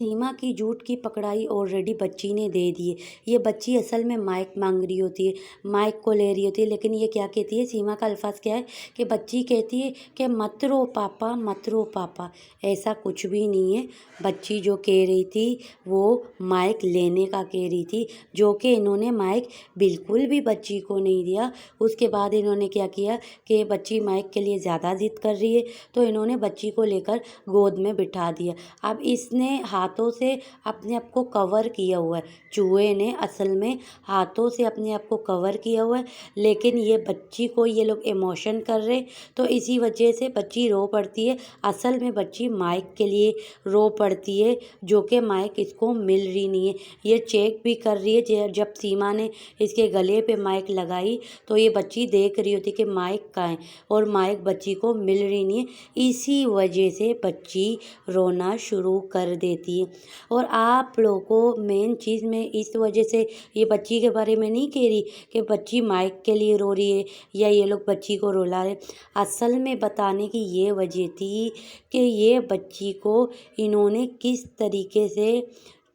सीमा की झूठ की पकड़ाई ऑलरेडी बच्ची ने दे दी है। ये बच्ची असल में माइक मांग रही होती है, माइक को ले रही होती है, लेकिन ये क्या कहती है, सीमा का अल्फाज क्या है कि बच्ची कहती है कि मत रो पापा, मत रो पापा। ऐसा कुछ भी नहीं है। बच्ची जो कह रही थी वो माइक लेने का कह रही थी, जो कि इन्होंने माइक बिल्कुल भी बच्ची को नहीं दिया। उसके बाद इन्होंने क्या किया कि बच्ची माइक के लिए ज़्यादा ज़िद कर रही है, तो इन्होंने बच्ची को लेकर गोद में बिठा दिया। अब इसने हाथों से अपने आप को कवर किया हुआ है, चूहे ने असल में हाथों से अपने आप को कवर किया हुआ है, लेकिन ये बच्ची को ये लोग इमोशन कर रहे, तो इसी वजह से बच्ची रो पड़ती है। असल में बच्ची माइक के लिए रो पड़ती है, जो कि माइक इसको मिल रही नहीं है। ये चेक भी कर रही है, जब सीमा ने इसके गले पे माइक लगाई तो ये बच्ची देख रही होती कि माइक कहाँ है, और माइक बच्ची को मिल रही नहीं है। इसी वजह से बच्ची रोना शुरू कर देती है। और आप लोगों को मेन चीज़ में इस वजह से ये बच्ची के बारे में नहीं कह रही कि बच्ची माइक के लिए रो रही है या ये लोग बच्ची को रुला रहे। असल में बताने की ये वजह थी कि ये बच्ची को इन्होंने किस तरीके से,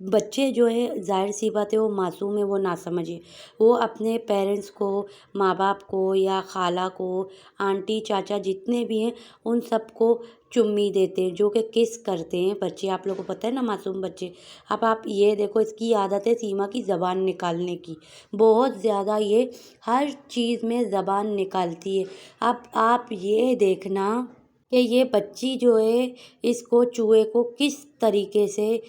बच्चे जो है ज़ाहिर सी बात है वो मासूम है, वो ना समझे, वो अपने पेरेंट्स को, माँ बाप को या खाला को, आंटी चाचा जितने भी हैं उन सबको चुम्मी देते हैं, जो कि किस करते हैं बच्चे। आप लोगों को पता है ना, मासूम बच्चे। अब आप ये देखो, इसकी आदत है सीमा की ज़बान निकालने की, बहुत ज़्यादा ये हर चीज़ में ज़बान निकालती है। अब आप ये देखना कि ये बच्ची जो है इसको, चूहे को किस तरीके से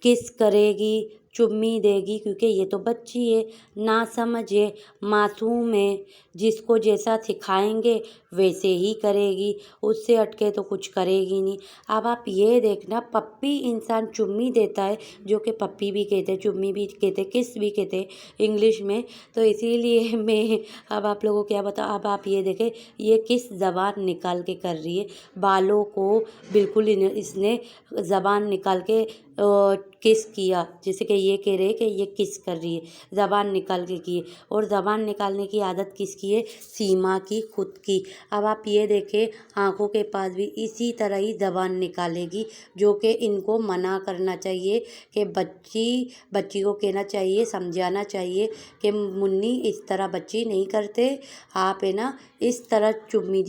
किस करेगी, चुम्मी देगी, क्योंकि ये तो बच्ची है, ना समझ है, मासूम है। जिसको जैसा सिखाएंगे वैसे ही करेगी, उससे हटके तो कुछ करेगी नहीं। अब आप ये देखना, पप्पी इंसान चुम्मी देता है, जो कि पप्पी भी कहते हैं, चुम्मी भी कहते हैं, किस भी कहते हैं इंग्लिश में। तो इसीलिए मैं अब आप लोगों को क्या बताऊँ। अब आप ये देखें, ये किस ज़बान निकाल के कर रही है, बालों को बिल्कुल इसने ज़बान निकाल के किस किया, जैसे कि ये कह रहे हैं कि ये किस कर रही है, ज़बान निकाल के की है। और ज़बान निकालने की आदत किसकी है, सीमा की खुद की। अब आप ये देखें, आँखों के पास भी इसी तरह ही ज़बान निकालेगी, जो कि इनको मना करना चाहिए कि बच्ची को कहना चाहिए, समझाना चाहिए कि मुन्नी इस तरह बच्ची नहीं करते, आप है ना इस तरह चुम्मी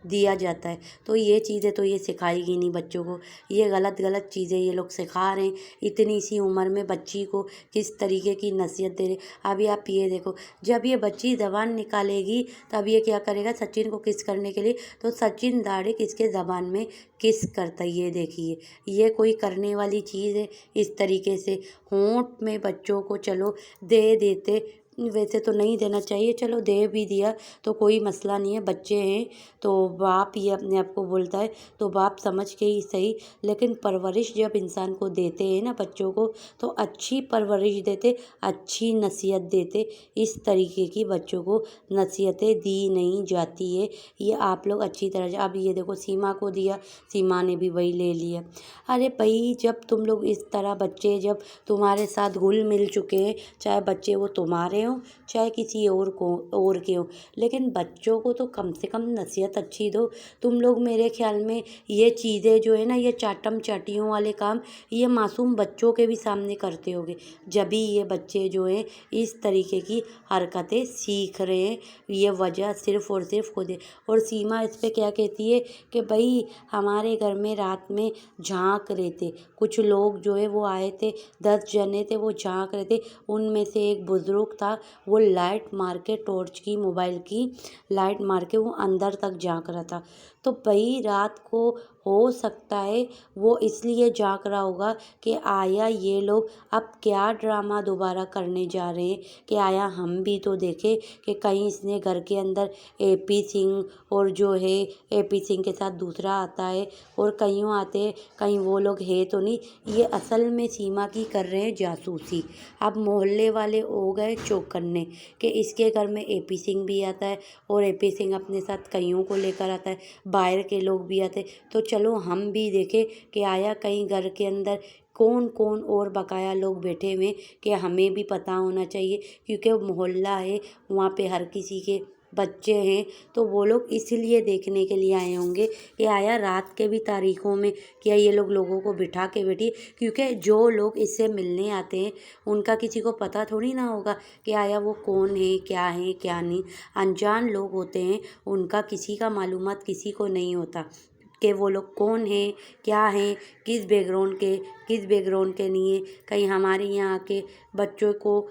दिया जाता है। तो ये चीज़ें तो ये सिखाएगी नहीं बच्चों को, ये गलत चीज़ें ये लोग सिखा रहे हैं। इतनी सी उम्र में बच्ची को किस तरीके की नसीहत दे रहे। अभी आप ये देखो, जब ये बच्ची ज़बान निकालेगी तब ये क्या करेगा, सचिन को किस करने के लिए, तो सचिन डायरेक्ट इसके ज़बान में किस करता है। ये देखिए, ये कोई करने वाली चीज़ है। इस तरीके से होंठ में बच्चों को चलो दे देते, वैसे तो नहीं देना चाहिए, चलो दे भी दिया तो कोई मसला नहीं है, बच्चे हैं। तो बाप ये अपने आप को बोलता है, तो बाप समझ के ही सही, लेकिन परवरिश जब इंसान को देते हैं ना बच्चों को, तो अच्छी परवरिश देते, अच्छी नसीहत देते। इस तरीके की बच्चों को नसीहतें दी नहीं जाती है। ये आप लोग अच्छी तरह से, अब ये देखो सीमा को दिया, सीमा ने भी वही ले लिया। अरे भाई, जब तुम लोग इस तरह, बच्चे जब तुम्हारे साथ घुल मिल चुके हैं, चाहे बच्चे वो तुम्हारे हों चाहे किसी और के हों, लेकिन बच्चों को तो कम से कम नसीहत अच्छी दो। तुम लोग मेरे ख्याल में ये चीज़ें जो है ना, ये चाटम चाटियों वाले काम ये मासूम बच्चों के भी सामने करते होगे, जब भी ये बच्चे जो हैं इस तरीके की हरकतें सीख रहे हैं। ये वजह सिर्फ़ और सिर्फ खुद है। और सीमा इस पे क्या कहती है कि भाई हमारे घर में रात में झांक रहे थे, कुछ लोग जो है वो आए थे, 10 जने थे, वो झांक रहे थे। उनमें से एक बुज़ुर्ग था, वो लाइट मार के, टॉर्च की, मोबाइल की लाइट मार के वो अंदर तक झांक रहा था। तो भाई रात को हो सकता है वो इसलिए झांक रहा होगा कि आया ये लोग अब क्या ड्रामा दोबारा करने जा रहे हैं, कि आया हम भी तो देखें कि कहीं इसने घर के अंदर एपी सिंह और जो है एपी सिंह के साथ दूसरा आता है, और कहीं आते हैं, कहीं वो लोग है तो नहीं। ये असल में सीमा की कर रहे हैं जासूसी। अब मोहल्ले वाले हो गए चौकन्ने कि इसके घर में एपी सिंह भी आता है, और एपी सिंह अपने साथ कईयों को लेकर आता है, बाहर के लोग भी आते। तो चलो हम भी देखें कि आया कहीं घर के अंदर कौन कौन और बकाया लोग बैठे हुए, कि हमें भी पता होना चाहिए, क्योंकि मोहल्ला है, वहाँ पे हर किसी के बच्चे हैं, तो वो लोग इसलिए देखने के लिए आए होंगे कि आया रात के भी तारीखों में क्या ये लोग लोगों को बिठा के बैठी, क्योंकि जो लोग इससे मिलने आते हैं उनका किसी को पता थोड़ी ना होगा कि आया वो कौन है क्या नहीं। अनजान लोग होते हैं, उनका किसी का मालूमात किसी को नहीं होता कि वो लोग कौन हैं, क्या हैं, किस बैकग्राउंड के नहीं है। कहीं हमारे यहाँ के बच्चों को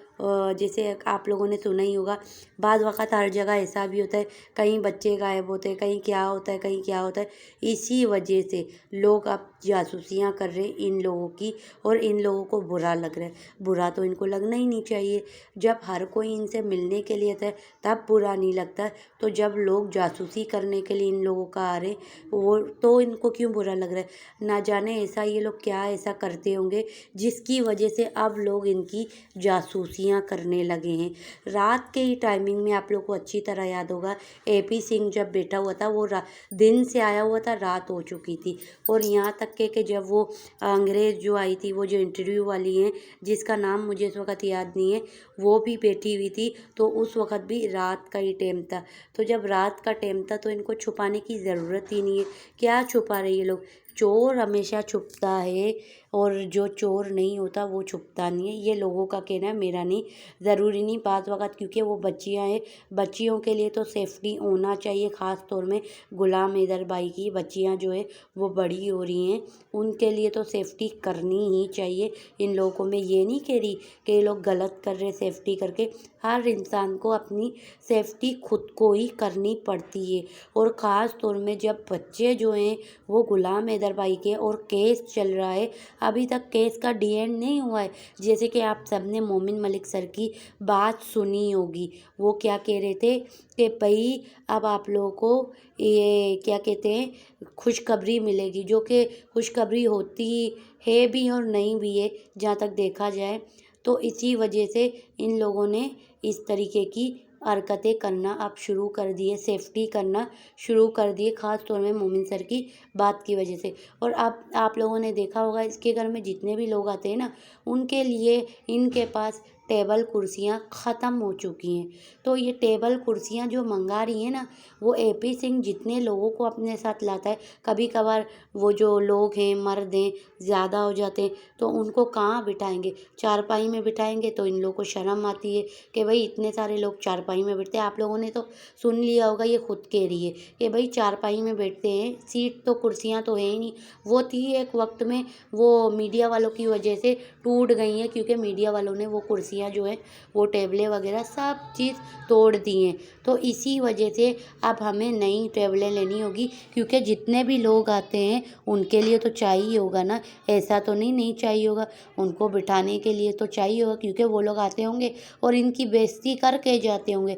जैसे आप लोगों ने सुना ही होगा, बाद वक़्त हर जगह ऐसा भी होता है, कहीं बच्चे गायब होते हैं, कहीं क्या होता है, कहीं क्या होता है। इसी वजह से लोग अब जासूसियाँ कर रहे हैं इन लोगों की, और इन लोगों को बुरा लग रहा है। बुरा तो इनको लगना ही नहीं चाहिए। जब हर कोई इनसे मिलने के लिए था तब बुरा नहीं लगता, तो जब लोग जासूसी करने के लिए इन लोगों का आ रहे वो तो इनको क्यों बुरा लग रहा है। ना जाने ऐसा ये लोग क्या ऐसा करते होंगे जिसकी वजह से अब लोग इनकी जासूसियां करने लगे हैं। रात के ही टाइमिंग में आप लोग को अच्छी तरह याद होगा, AP सिंह जब बैठा हुआ था वो दिन से आया हुआ था, रात हो चुकी थी। और यहाँ तक के जब वो अंग्रेज़ जो आई थी, वो जो इंटरव्यू वाली हैं जिसका नाम मुझे इस वक्त याद नहीं है, वो भी बैठी हुई थी, तो उस वक्त भी रात का ही टाइम था। तो जब रात का टाइम था तो इनको छुपाने की ज़रूरत ही नहीं है। क्या छुपा रहे ये लोग। चोर हमेशा छुपता है, और जो चोर नहीं होता वो छुपता नहीं है। ये लोगों का कहना है, मेरा नहीं। ज़रूरी नहीं बात वक़्त, क्योंकि वो बच्चियां हैं, बच्चियों के लिए तो सेफ्टी होना चाहिए। ख़ास तौर में गुलाम हैदर भाई की बच्चियां जो है वो बड़ी हो रही हैं, उनके लिए तो सेफ्टी करनी ही चाहिए। इन लोगों को मैं ये नहीं कह रही कि ये लोग गलत कर रहे सेफ्टी करके। हर इंसान को अपनी सेफ्टी खुद को ही करनी पड़ती है। और ख़ास तौर में जब बच्चे जो हैं वो गुलाम हैदर भाई के, और केस चल रहा है, अभी तक केस का डी एंड नहीं हुआ है। जैसे कि आप सबने मोमिन मलिक सर की बात सुनी होगी, वो क्या कह रहे थे कि भाई अब आप लोगों को ये क्या कहते हैं खुशखबरी मिलेगी, जो कि खुशखबरी होती है भी और नहीं भी है जहाँ तक देखा जाए। तो इसी वजह से इन लोगों ने इस तरीके की हरकतें करना अब शुरू कर दिए, सेफ्टी करना शुरू कर दिए, ख़ास तौर में मोमिन सर की बात की वजह से। और आप लोगों ने देखा होगा, इसके घर में जितने भी लोग आते हैं ना, उनके लिए इनके पास टेबल कुर्सियाँ ख़त्म हो चुकी हैं। तो ये टेबल कुर्सियाँ जो मंगा रही हैं ना, वो AP सिंह जितने लोगों को अपने साथ लाता है, कभी कभार वो जो लोग हैं मर्द हैं ज़्यादा हो जाते हैं, तो उनको कहाँ बिठाएंगे, चारपाई में बिठाएंगे। तो इन लोगों को शर्म आती है कि भाई इतने सारे लोग चारपाई में बैठते हैं। आप लोगों ने तो सुन लिया होगा, ये खुद कह रही है कि भाई चारपाई में बैठते हैं, सीट तो कुर्सियाँ तो है ही नहीं। वो थी एक वक्त में, वो मीडिया वालों की वजह से टूट गई हैं, क्योंकि मीडिया वालों ने वो कुर्सियाँ जो है वो टेबलें वगैरह सब चीज़ तोड़ दी हैं। तो इसी वजह से अब हमें नई टेबलें लेनी होगी, क्योंकि जितने भी लोग आते हैं उनके लिए तो चाहिए होगा ना। ऐसा तो नहीं चाहिए होगा, उनको बिठाने के लिए तो चाहिए होगा, क्योंकि वो लोग आते होंगे और इनकी बेइज्जती करके जाते होंगे।